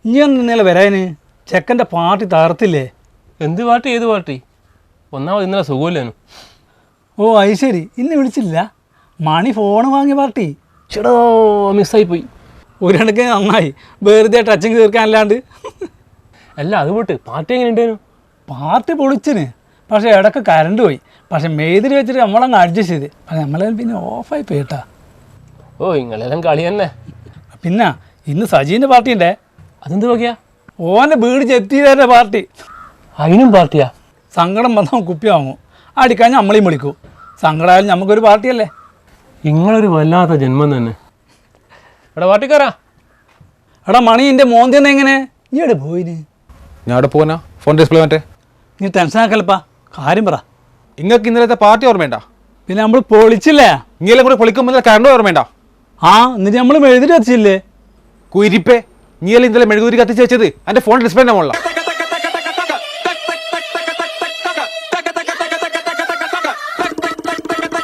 ഇനി ഇന്നലെ വരാന് ചെക്കൻ്റെ പാർട്ടി തകർത്തില്ലേ? എന്ത് പാർട്ടി? ഏത് പാർട്ടി? ഒന്നാമത് ഇന്നലെ സുഖമില്ലേനു. ഓ അത് ശരി, ഇന്ന് വിളിച്ചില്ല. മണി ഫോൺ വാങ്ങിയ പാർട്ടി ചേടാ മിസ്സായിപ്പോയി. ഒരു കണക്കിന് നന്നായി, വെറുതെ ടച്ചിങ് തീർക്കാനല്ലാണ്ട്. അല്ല അത് പോട്ട് പാർട്ടി എങ്ങനെ ഉണ്ടേനു? പാർട്ടി പൊളിച്ചിന്, പക്ഷേ ഇടയ്ക്ക് കറണ്ട് പോയി. പക്ഷെ മെയ്തിരി വെച്ചിട്ട് നമ്മളങ്ങ് അഡ്ജസ്റ്റ് ചെയ്ത്. പക്ഷെ നമ്മളെ പിന്നെ ഓഫായി പോയിട്ടാ. ഓ നിങ്ങളെല്ലാം കളി തന്നെ. പിന്നെ ഇന്ന് സജീൻ്റെ പാർട്ടിയുണ്ടേ. അതെന്ത് വകയാ? ഓൻ്റെ വീട് ജപ്തിയുടെ പാർട്ടി. അതിനും പാർട്ടിയാ? സങ്കടം വന്നാൽ കുപ്പി വാങ്ങും, അടിക്കഴിഞ്ഞാൽ നമ്മളെയും വിളിക്കും. സങ്കടമായാലും നമുക്കൊരു പാർട്ടിയല്ലേ. നിങ്ങളൊരു വല്ലാത്ത ജന്മം തന്നെ. എടാ പാർട്ടിക്കാരാ. എടാ മണി, എൻ്റെ മോന്തിയെന്ന് എങ്ങനെ നീ എവിടെ പോയിന്? ഞാൻ അവിടെ പോകാനാ? ഫോൺ ഡിസ്പ്ലേ മറ്റേ. നീ ടെൻഷൻ ആക്കല്ലപ്പാ, കാര്യം പറ. നിങ്ങൾക്ക് ഇന്നലത്തെ പാർട്ടി ഓർമ്മയുണ്ട? പിന്നെ നമ്മൾ പൊളിച്ചില്ലേ? ഇങ്ങനെല്ലാം കൂടെ പൊളിക്കുമ്പോൾ കറണ്ട് ഓർമ്മയുണ്ട? ആ എന്നിട്ട് നമ്മൾ മെഴുതിരി വെച്ചില്ലേ? കുരിപ്പേ, നീയെല്ലാം ഇന്നലെ മെഴുകുതിരി കത്തിച്ച് വെച്ചത് എൻ്റെ ഫോൺ ഡിസ്പ്ലേൻ്റെ മുകളിലാണ്.